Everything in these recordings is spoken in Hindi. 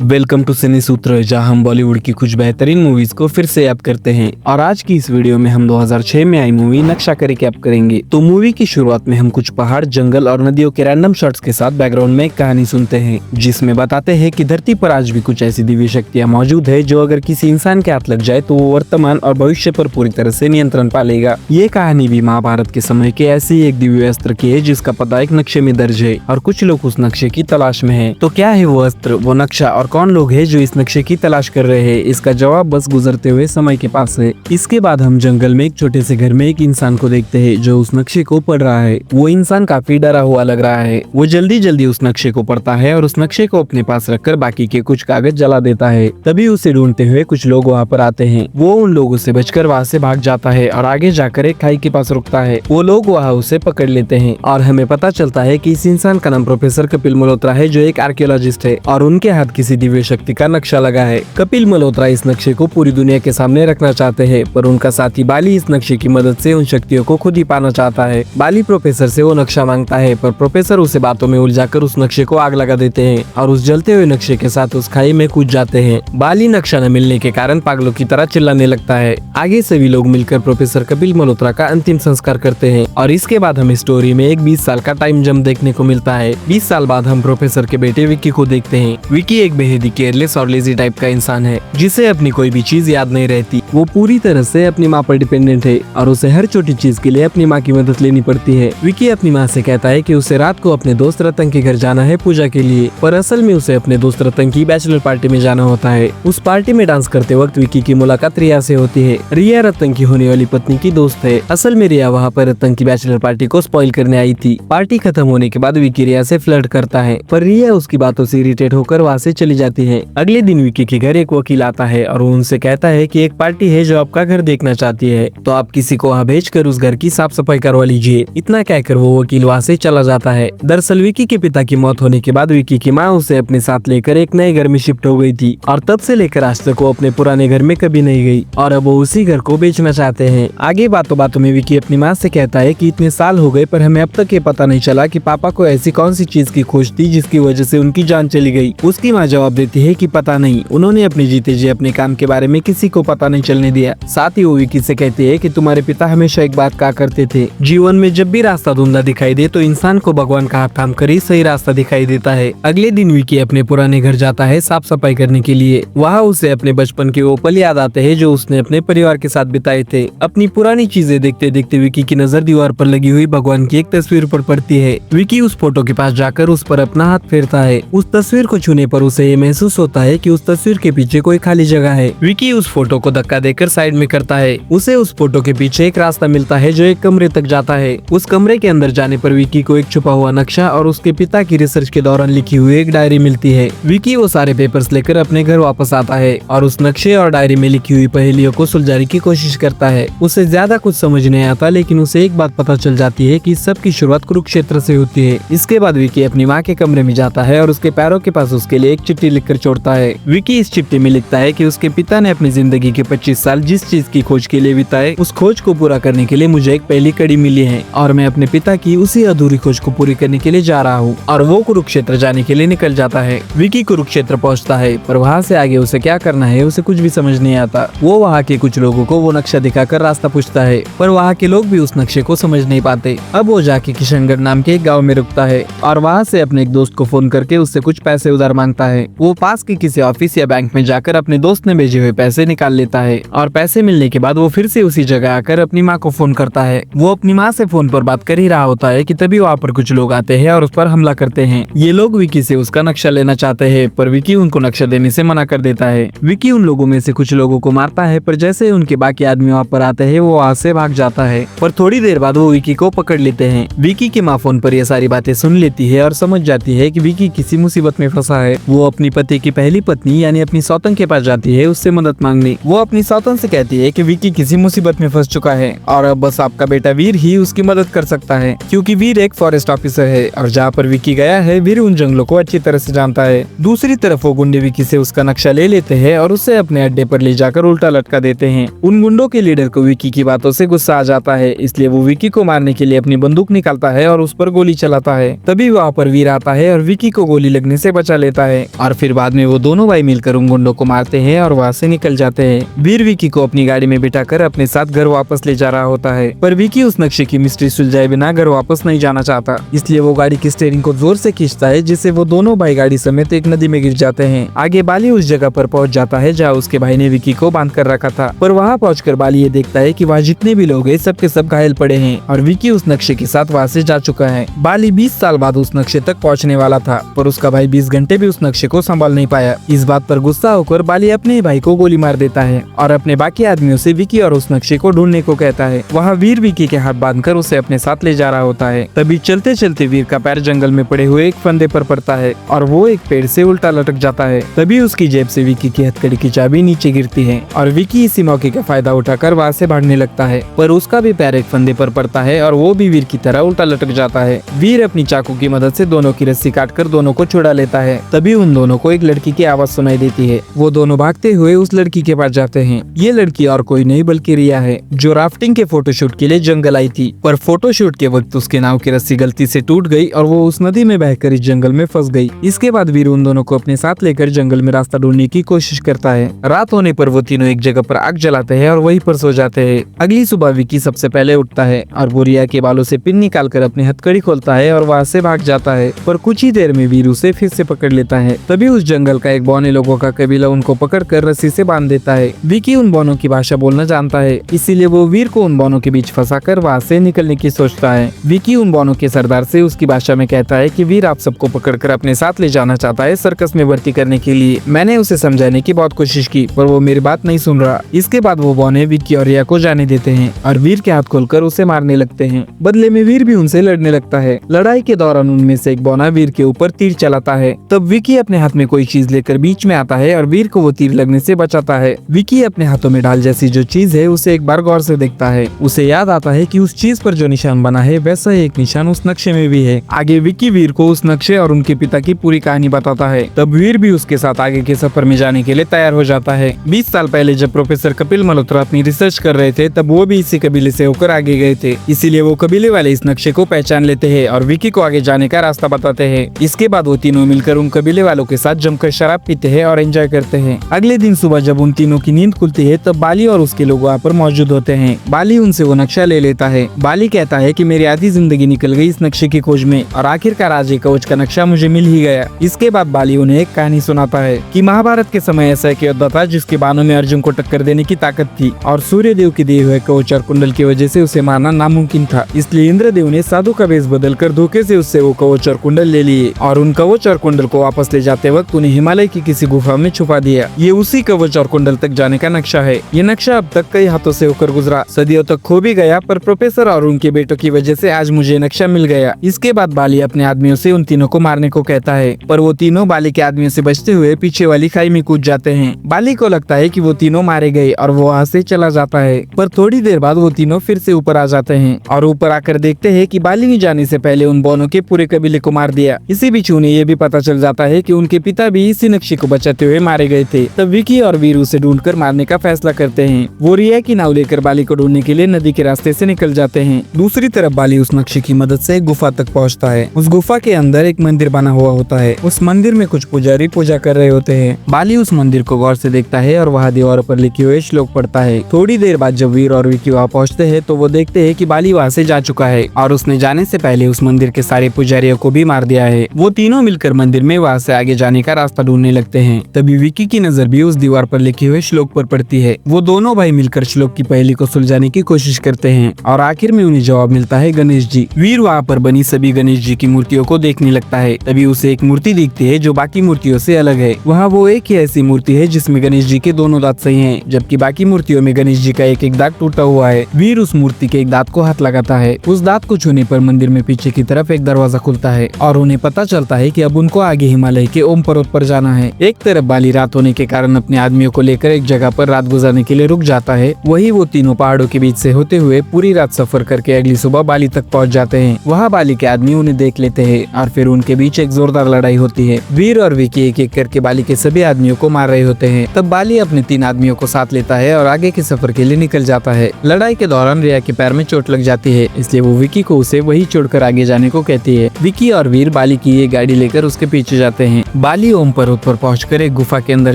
वेलकम टू सिने सूत्र, जहां हम बॉलीवुड की कुछ बेहतरीन मूवीज को फिर से याद करते हैं। और आज की इस वीडियो में हम 2006 में आई मूवी नक्शा का रिकैप करेंगे। तो मूवी की शुरुआत में हम कुछ पहाड़, जंगल और नदियों के रैंडम शॉट्स के साथ बैकग्राउंड में एक कहानी सुनते हैं, जिसमें बताते हैं कि धरती पर आज भी कुछ ऐसी दिव्य शक्तियां मौजूद है जो अगर किसी इंसान के हाथ लग जाए तो वो वर्तमान और भविष्य पर पूरी तरह से नियंत्रण पा लेगा। ये कहानी भी महाभारत के समय के ऐसे ही एक दिव्य अस्त्र की है जिसका पता एक नक्शे में दर्ज है और कुछ लोग उस नक्शे की तलाश में है। तो क्या है वो अस्त्र, वो नक्शा और कौन लोग हैं जो इस नक्शे की तलाश कर रहे हैं? इसका जवाब बस गुजरते हुए समय के पास है। इसके बाद हम जंगल में एक छोटे से घर में एक इंसान को देखते हैं जो उस नक्शे को पढ़ रहा है। वो इंसान काफी डरा हुआ लग रहा है। वो जल्दी जल्दी उस नक्शे को पढ़ता है और उस नक्शे को अपने पास रखकर बाकी के कुछ कागज जला देता है। तभी उसे ढूंढते हुए कुछ लोग वहाँ पर आते हैं। वो उन लोगों से बचकर वहाँ से भाग जाता है और आगे जाकर एक खाई के पास रुकता है। वो लोग वहाँ उसे पकड़ लेते हैं और हमें पता चलता है कि इस इंसान का नाम प्रोफेसर कपिल मल्होत्रा है, जो एक आर्कियोलॉजिस्ट है और उनके हाथ किसी दिव्य शक्ति का नक्शा लगा है। कपिल मल्होत्रा इस नक्शे को पूरी दुनिया के सामने रखना चाहते हैं, पर उनका साथी बाली इस नक्शे की मदद से उन शक्तियों को खुद ही पाना चाहता है। बाली प्रोफेसर से वो नक्शा मांगता है, पर प्रोफेसर उसे बातों में उलझाकर उस नक्शे को आग लगा देते हैं और उस जलते हुए नक्शे के साथ उस खाई में कूद जाते हैं। बाली नक्शा न मिलने के कारण पागलों की तरह चिल्लाने लगता है। आगे सभी लोग मिलकर प्रोफेसर कपिल मल्होत्रा का अंतिम संस्कार करते हैं और इसके बाद हमें स्टोरी में एक 20 साल का टाइम जंप देखने को मिलता है। 20 साल बाद हम प्रोफेसर के बेटे विक्की को देखते हैं। विक्की एक बेहद ही केयरलेस और लेजी टाइप का इंसान है, जिसे अपनी कोई भी चीज याद नहीं रहती। वो पूरी तरह से अपनी माँ पर डिपेंडेंट है और उसे हर छोटी चीज के लिए अपनी माँ की मदद लेनी पड़ती है। विक्की अपनी माँ से कहता है कि उसे रात को अपने दोस्त रतन के घर जाना है पूजा के लिए, पर असल में उसे अपने दोस्त रतन की बैचलर पार्टी में जाना होता है। उस पार्टी में डांस करते वक्त विक्की की मुलाकात रिया से होती है। रिया रतन की होने वाली पत्नी की दोस्त है। असल में रिया वहाँ पर रतन की बैचलर पार्टी को स्पॉइल करने आई थी। पार्टी खत्म होने के बाद विक्की रिया से फ्लर्ट करता है, पर रिया उसकी बातों से इरिटेट होकर वहाँ से चली जाती है। अगले दिन विक्की के घर एक वकील आता है और वो उनसे कहता है कि एक पार्टी है जो आपका घर देखना चाहती है, तो आप किसी को वहाँ भेजकर उस घर की साफ सफाई करवा लीजिए। इतना कहकर वो वकील वहाँ से चला जाता है। दरअसल विक्की के पिता की मौत होने के बाद विक्की की माँ उसे अपने साथ लेकर एक नए घर में शिफ्ट हो गई थी और तब से लेकर आज तक वो अपने पुराने घर में कभी नहीं गई और अब वो उसी घर को बेचना चाहते हैं। आगे बातों बातों में विक्की अपनी माँ से कहता है कि इतने साल हो गए पर हमें अब तक ये पता नहीं चला कि पापा को ऐसी कौन सी चीज की खोज थी जिसकी वजह से उनकी जान चली गई। उसकी माँ जवाब देती है कि पता नहीं, उन्होंने अपने जीते जी अपने काम के बारे में किसी को पता नहीं चलने दिया। साथ ही वो विक्की से कहती है कि तुम्हारे पिता हमेशा एक बात कहा करते थे, जीवन में जब भी रास्ता धुंधला दिखाई दे तो इंसान को भगवान का हाथ थाम कर ही सही रास्ता दिखाई देता है। अगले दिन विक्की अपने पुराने घर जाता है साफ सफाई करने के लिए। वहाँ उसे अपने बचपन के वो पल याद आते हैं जो उसने अपने परिवार के साथ बिताए थे। अपनी पुरानी चीजें देखते देखते विक्की की नजर दीवार पर लगी हुई भगवान की एक तस्वीर पर पड़ती है। विक्की उस फोटो के पास जाकर उस पर अपना हाथ फेरता है। उस तस्वीर को छूने पर उसे ये महसूस होता है कि उस तस्वीर के पीछे कोई खाली जगह है। विक्की उस फोटो को धक्का देकर साइड में करता है। उसे उस फोटो के पीछे एक रास्ता मिलता है जो एक कमरे तक जाता है। उस कमरे के अंदर जाने पर विक्की को एक छुपा हुआ नक्शा और उसके पिता की रिसर्च के दौरान लिखी हुई एक डायरी मिलती है। विक्की वो सारे पेपर्स लेकर अपने घर वापस आता है और उस नक्शे और डायरी में लिखी हुई पहेलियों को सुलझाने की कोशिश करता है। उसे ज्यादा कुछ समझ नहीं आता, लेकिन उसे एक बात पता चल जाती है कि इस सब की शुरुआत कुरुक्षेत्र से होती है। इसके बाद विक्की अपनी माँ के कमरे में जाता है और उसके पैरों के पास उसके लिए एक चिट्ठी लिखकर छोड़ता है। विक्की इस चिट्ठी में लिखता है कि उसके पिता ने अपनी जिंदगी के 25 साल जिस चीज की खोज के लिए बिताए, उस खोज को पूरा करने के लिए मुझे एक पहली कड़ी मिली है और मैं अपने पिता की उसी अधूरी खोज को पूरी करने के लिए जा रहा हूँ। और वो कुरुक्षेत्र जाने के लिए निकल जाता है। विक्की कुरुक्षेत्र पहुँचता है, पर वहाँ से आगे उसे क्या करना है उसे कुछ भी समझ नहीं आता। वो वहाँ के कुछ लोगों को वो नक्शा दिखाकर रास्ता पूछता है, पर वहाँ के लोग भी उस नक्शे को समझ नहीं पाते। अब वो जाके किशनगढ़ नाम के एक गाँव में रुकता है और वहाँ से अपने एक दोस्त को फोन करके उससे कुछ पैसे उधार मांगता है। वो पास के किसी ऑफिस या बैंक में जाकर अपने दोस्त ने भेजे हुए पैसे निकाल लेता है और पैसे मिलने के बाद वो फिर से उसी जगह आकर अपनी माँ को फोन करता है। वो अपनी माँ से फोन पर बात कर ही रहा होता है कि तभी वहाँ पर कुछ लोग आते हैं और उस पर हमला करते हैं। ये लोग विक्की से उसका नक्शा लेना चाहते हैं, पर विक्की उनको नक्शा देने से मना कर देता है। विक्की उन लोगों में से कुछ लोगों को मारता है, पर जैसे उनके बाकी आदमी वहाँ पर आते हैं वो वहाँ से भाग जाता है। पर थोड़ी देर बाद वो विक्की को पकड़ लेते हैं। विक्की की माँ फोन पर ये सारी बातें सुन लेती है और समझ जाती है कि विक्की किसी मुसीबत में फंसा है। वो अपनी पति की पहली पत्नी यानी अपनी सौतन के पास जाती है उससे मदद मांगने। वो अपनी सौतन से कहती है कि विक्की किसी मुसीबत में फंस चुका है और अब बस आपका बेटा वीर ही उसकी मदद कर सकता है, क्योंकि वीर एक फॉरेस्ट ऑफिसर है और जहाँ पर विक्की गया है वीर उन जंगलों को अच्छी तरह से जानता है। दूसरी तरफ वो गुंडे विक्की से उसका नक्शा ले लेते हैं और उसे अपने अड्डे पर ले जाकर उल्टा लटका देते हैं। उन गुंडों के लीडर को विक्की की बातों से गुस्सा आ जाता है, इसलिए वो विक्की को मारने के लिए अपनी बंदूक निकालता है और उस पर गोली चलाता है। तभी वहाँ पर वीर आता है और विक्की को गोली लगने से बचा लेता है और और फिर बाद में वो दोनों भाई मिलकर उन गुंडों को मारते हैं और वहाँ से निकल जाते हैं। वीर विकी को अपनी गाड़ी में बिठाकर अपने साथ घर वापस ले जा रहा होता है, पर विकी उस नक्शे की मिस्ट्री सुलझाए बिना घर वापस नहीं जाना चाहता, इसलिए वो गाड़ी की स्टीयरिंग को जोर से खींचता है, जिससे वो दोनों भाई गाड़ी समेत एक नदी में गिर जाते हैं। आगे बाली उस जगह पर पहुंच जाता है जहाँ उसके भाई ने विकी को बांध कर रखा था, पर वहाँ पहुंचकर बाली ये देखता है कि वहाँ जितने भी लोग हैं सब के सब घायल पड़े हैं और विकी उस नक्शे के साथ वहाँ से जा चुका है। बाली 20 साल बाद उस नक्शे तक पहुँचने वाला था, पर उसका भाई 20 घंटे भी उस नक्शे को संभाल नहीं पाया। इस बात पर गुस्सा होकर बाली अपने भाई को गोली मार देता है और अपने बाकी आदमियों से विकी और उस नक्शे को ढूंढने को कहता है। वहाँ वीर विकी के हाथ बांधकर उसे अपने साथ ले जा रहा होता है। तभी चलते चलते वीर का पैर जंगल में पड़े हुए एक फंदे पर पड़ता है और वो एक पेड़ से उल्टा लटक जाता है। तभी उसकी जेब से विकी की हथकड़ी की चाबी नीचे गिरती है और विकी इसी मौके का फायदा उठाकर वहाँ से भागने लगता है, पर उसका भी पैर एक फंदे पर पड़ता है और वो भी वीर की तरह उल्टा लटक जाता है। वीर अपनी चाकू की मदद से दोनों की रस्सी काटकर दोनों को छुड़ा लेता है। तभी उन दोनों को एक लड़की की आवाज सुनाई देती है। वो दोनों भागते हुए उस लड़की के पास जाते हैं। ये लड़की और कोई नहीं बल्कि रिया है, जो राफ्टिंग के फोटोशूट के लिए जंगल आई थी, पर फोटोशूट के वक्त उसके नाव की रस्सी गलती से टूट गई और वो उस नदी में बहकर इस जंगल में फंस गई। इसके बाद वीर उन दोनों को अपने साथ लेकर जंगल में रास्ता ढूंढने की कोशिश करता है। रात होने पर वो तीनों एक जगह पर आग जलाते हैं और वहीं पर सो जाते हैं। अगली सुबह विकी सबसे पहले उठता है और वो रिया के बालों से पिन निकालकर अपनी हथकड़ी खोलता है और वहाँ से भाग जाता है, पर कुछ ही देर में वीर उसे फिर से पकड़ लेता है। तभी उस जंगल का एक बौने लोगों का कबीला उनको पकड़कर रस्सी से बांध देता है। विकी उन बौनों की भाषा बोलना जानता है, इसीलिए वो वीर को उन बौनों के बीच फंसाकर वहाँ से निकलने की सोचता है। विकी उन बौनों के सरदार से उसकी भाषा में कहता है कि वीर आप सबको पकड़कर अपने साथ ले जाना चाहता है सर्कस में भर्ती करने के लिए। मैंने उसे समझाने की बहुत कोशिश की, पर वो मेरी बात नहीं सुन रहा। इसके बाद वो बौने विकी और रिया को जाने देते हैं और वीर के हाथ खोलकर उसे मारने लगते हैं। बदले में वीर भी उनसे लड़ने लगता है। लड़ाई के दौरान उनमें से एक बौना वीर के ऊपर तीर चलाता है। तब विकी अपने हाथ में कोई चीज लेकर बीच में आता है और वीर को वो तीर लगने से बचाता है। विकी अपने हाथों में ढाल जैसी जो चीज है उसे एक बार गौर से देखता है। उसे याद आता है कि उस चीज पर जो निशान बना है वैसा ही एक निशान उस नक्शे में भी है। आगे विकी वीर को उस नक्शे और उनके पिता की पूरी कहानी बताता है। तब वीर भी उसके साथ आगे के सफर में जाने के लिए तैयार हो जाता है। 20 साल पहले जब प्रोफेसर कपिल मल्होत्रा अपनी रिसर्च कर रहे थे, तब वो भी इसी कबीले से होकर आगे गए थे, इसीलिए वो कबीले वाले इस नक्शे को पहचान लेते हैं और विकी को आगे जाने का रास्ता बताते हैं। इसके बाद वो तीनों मिलकर उन कबीले वालों के साथ जमकर शराब पीते हैं और एंजॉय करते हैं। अगले दिन सुबह जब उन तीनों की नींद खुलती है, तब बाली और उसके लोग वहाँ पर मौजूद होते हैं। बाली उनसे वो नक्शा ले लेता है। बाली कहता है कि मेरी आधी जिंदगी निकल गई इस नक्शे की खोज में और आखिरकार आज एक कवच का नक्शा मुझे मिल ही गया। इसके बाद बाली उन्हें एक कहानी सुनाता है कि महाभारत के समय ऐसा एक योद्धा था जिसके बाणों में अर्जुन को टक्कर देने की ताकत थी और सूर्य देव के दिए हुए कवच और कुंडल की वजह से उसे मारना नामुमकिन था। इसलिए इंद्रदेव ने साधु का वेश बदलकर धोखे से उससे वो कवच और कुंडल ले लिए और उन कवच और कुंडल को वापस ले जाते वक्त उन्हें हिमालय की किसी गुफा में छुपा दिया। ये उसी कवच और कुंडल तक जाने का नक्शा है। ये नक्शा अब तक कई हाथों से होकर गुजरा, सदियों तक खो भी गया, पर प्रोफेसर और उनके बेटों की वजह से आज मुझे नक्शा मिल गया। इसके बाद बाली अपने आदमियों से उन तीनों को मारने को कहता है, पर वो तीनों बाली के आदमियों से बचते हुए पीछे वाली खाई में कूद जाते हैं। बाली को लगता है कि वो तीनों मारे गए और वो वहाँ से चला जाता है, पर थोड़ी देर बाद वो तीनों फिर से ऊपर आ जाते हैं और ऊपर आकर देखते हैं कि बाली ने जाने से पहले उन बौनों के पूरे कबीले को मार दिया। इसी बीच उन्हें ये भी पता चल जाता है कि उनके पिता भी इसी नक्शे को बचाते हुए मारे गए थे। तब विकी और वीर उसे ढूंढकर मारने का फैसला करते हैं। वो रिया की नाव लेकर बाली को ढूंढने के लिए नदी के रास्ते से निकल जाते हैं। दूसरी तरफ बाली उस नक्शे की मदद से एक गुफा तक पहुंचता है। उस गुफा के अंदर एक मंदिर बना हुआ होता है। उस मंदिर में कुछ पुजारी पूजा कर रहे होते हैं। बाली उस मंदिर को गौर से देखता है और वहाँ दीवारों पर लिखे हुए श्लोक पढ़ता है। थोड़ी देर बाद जब वीर और विकी वहाँ पहुँचते हैं तो वो देखते हैं कि बाली वहाँ से जा चुका है और उसने जाने से पहले उस मंदिर के सारे पुजारियों को भी मार दिया है। वो तीनों मिलकर मंदिर में वहाँ से आगे जाने का रास्ता ढूंढने लगते हैं। तभी विकी की नजर भी उस दीवार पर लिखे हुए श्लोक पर पड़ती है। वो दोनों भाई मिलकर श्लोक की पहेली को सुलझाने की कोशिश करते हैं और आखिर में उन्हें जवाब मिलता है गणेश जी। वीर वहाँ पर बनी सभी गणेश जी की मूर्तियों को देखने लगता है। तभी उसे एक मूर्ति दिखती है जो बाकी मूर्तियों से अलग है। वहाँ वो एक ही ऐसी मूर्ति है जिसमें गणेश जी के दोनों दांत सही हैं, जबकि बाकी मूर्तियों में गणेश जी का एक एक दांत टूटा हुआ है। वीर उस मूर्ति के एक दांत को हाथ लगाता है। उस दांत को छूने पर मंदिर में पीछे की तरफ एक दरवाजा खुलता है और उन्हें पता चलता है कि अब उनको आगे हिमालय के ओम पर्वत पर जाना है। एक तरफ बाली रात होने के कारण अपने आदमियों को लेकर एक जगह पर रात गुजारने के लिए रुक जाता है। वही वो तीनों पहाड़ों के बीच से होते हुए पूरी रात सफर करके अगली सुबह बाली तक पहुंच जाते हैं। वहाँ बाली के आदमी उन्हें देख लेते हैं और फिर उनके बीच एक जोरदार लड़ाई होती है। वीर और विकी एक एक करके बाली के सभी आदमियों को मार रहे होते हैं। तब बाली अपने 3 आदमियों को साथ लेता है और आगे के सफर के लिए निकल जाता है। लड़ाई के दौरान रिया के पैर में चोट लग जाती है, इसलिए वो विकी को उसे वही छोड़कर आगे जाने को कहती है। विकी और वीर बाली की ये गाड़ी लेकर उसके पीछे जाते हैं। बाली ओम पर्वत पर पहुंचकर एक गुफा के अंदर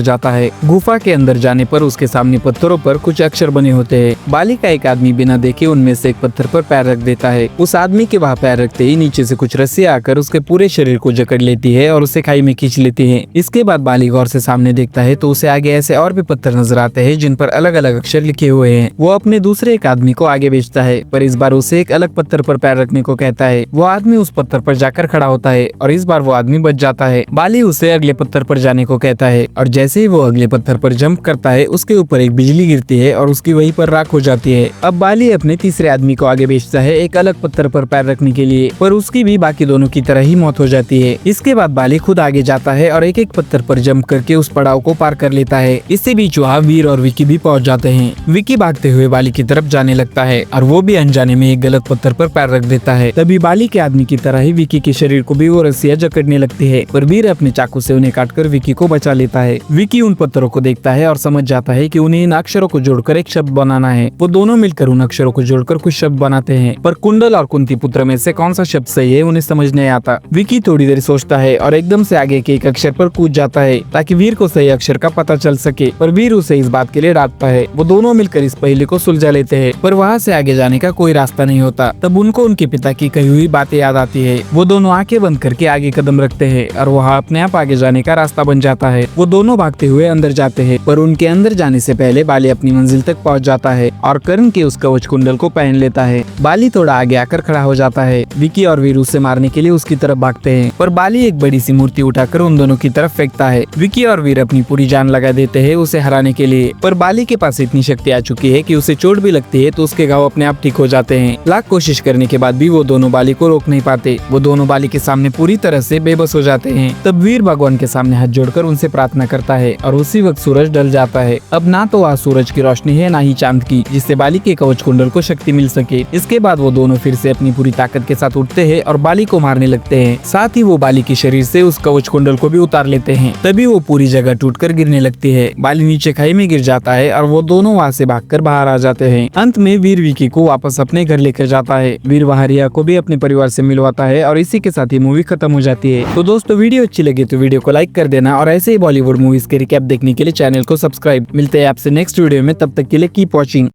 जाता है। गुफा के अंदर जाने पर उसके सामने पत्थरों पर कुछ अक्षर बने होते हैं। बाली का एक आदमी बिना देखे उनमें से एक पत्थर पर पैर रख देता है। उस आदमी के वहाँ पैर रखते ही नीचे से कुछ रस्सियां आकर उसके पूरे शरीर को जकड़ लेती है और उसे खाई में खींच लेती है। इसके बाद बाली गौर से सामने देखता है तो उसे आगे ऐसे और भी पत्थर नजर आते हैं जिन पर अलग अलग अक्षर लिखे हुए हैं। वो अपने दूसरे एक आदमी को आगे भेजता है, पर इस बार उसे एक अलग पत्थर पर पैर रखने को कहता है। वो आदमी उस पत्थर पर जाकर खड़ा होता है और इस बार वो आदमी बच जाता है। बाली उसे अगले पत्थर पर जाने को कहता है और जैसे ही वो अगले पत्थर पर जंप करता है उसके ऊपर एक बिजली गिरती है और उसकी वहीं पर राख हो जाती है। अब बाली अपने तीसरे आदमी को आगे भेजता है एक अलग पत्थर पर पैर रखने के लिए, पर उसकी भी बाकी दोनों की तरह ही मौत हो जाती है। इसके बाद बाली खुद आगे जाता है और एक एक पत्थर पर जंप करके उस पड़ाव को पार कर लेता है। इससे बीच वहाँ वीर और विकी भी पहुँच जाते हैं। विकी भागते हुए बाली की तरफ जाने लगता है और वो भी अनजाने में एक गलत पत्थर पर पैर रख देता है। तभी बाली के आदमी की तरह ही विकी के शरीर को भी वो रस्सियां जकड़ने लगती है, पर वीर अपने चाकू से उन्हें काटकर विकी को बचा लेता है। विकी उन पत्थरों को देखता है और समझ जाता है कि उन्हें इन अक्षरों को जोड़कर एक शब्द बनाना है। वो दोनों मिलकर उन अक्षरों को जोड़कर कुछ शब्द बनाते हैं, पर कुंडल और कुंती पुत्र में से कौन सा शब्द सही है उन्हें समझ नहीं आता। विकी थोड़ी देर सोचता है और एकदम से आगे के एक अक्षर पर कूद जाता है ताकि वीर को सही अक्षर का पता चल सके, पर वीर उसे इस बात के लिए डांटता है। वो दोनों मिलकर इस पहेली को सुलझा लेते हैं, पर वहाँ से आगे जाने का कोई रास्ता नहीं होता। तब उनको उनके पिता की कही हुई बातें याद आती है। वो दोनों आंखें बंद करके आगे कदम रखते हैं और वहाँ अपने आप आगे जाने का रास्ता बन जाता है। वो दोनों भागते हुए अंदर जाते हैं, पर उनके अंदर जाने से पहले बाली अपनी मंजिल तक पहुँच जाता है और कर्ण के उस कवच कुंडल को पहन लेता है। बाली थोड़ा आगे आकर खड़ा हो जाता है। विकी और वीर उसे मारने के लिए उसकी तरफ भागते हैं, पर बाली एक बड़ी सी मूर्ति उठाकर उन दोनों की तरफ फेंकता है। विकी और वीर अपनी पूरी जान लगा देते हैं उसे हराने के लिए, पर बाली के पास इतनी शक्ति आ चुकी है कि उसे चोट भी लगती है तो उसके घाव अपने आप ठीक हो जाते हैं। लाख कोशिश करने के बाद भी वो दोनों बाली को रोक नहीं पाते। वो दोनों बाली के सामने पूरी तरह से बेबस हो जाते हैं। तब वीर भगवान के सामने हाथ जोड़कर उनसे प्रार्थना करता है और उसी वक्त सूरज ढल जाता है। अब ना तो वहाँ सूरज की रोशनी है ना ही चांद की, जिससे बाली के कवच कुंडल को शक्ति मिल सके। इसके बाद वो दोनों फिर से अपनी पूरी ताकत के साथ उठते हैं और बाली को मारने लगते हैं। साथ ही वो बाली के शरीर से उस कवच कुंडल को भी उतार लेते हैं। तभी वो पूरी जगह टूटकर गिरने लगती है। बाली नीचे खाई में गिर जाता है और वो दोनों वहाँ से भागकर बाहर आ जाते हैं। अंत में वीर विकी को वापस अपने घर लेकर जाता है। वीर वहाँ रिया को भी अपने परिवार से मिलवाता है और इसी के साथ ही मूवी खत्म हो जाती है। तो दोस्तों वीडियो अच्छी लगी तो वीडियो को लाइक कर देना और ऐसे ही बॉलीवुड मूवीज के रिकैप देखने के लिए चैनल को सब्सक्राइब। मिलते हैं आपसे नेक्स्ट वीडियो में, तब तक के लिए कीप वॉचिंग।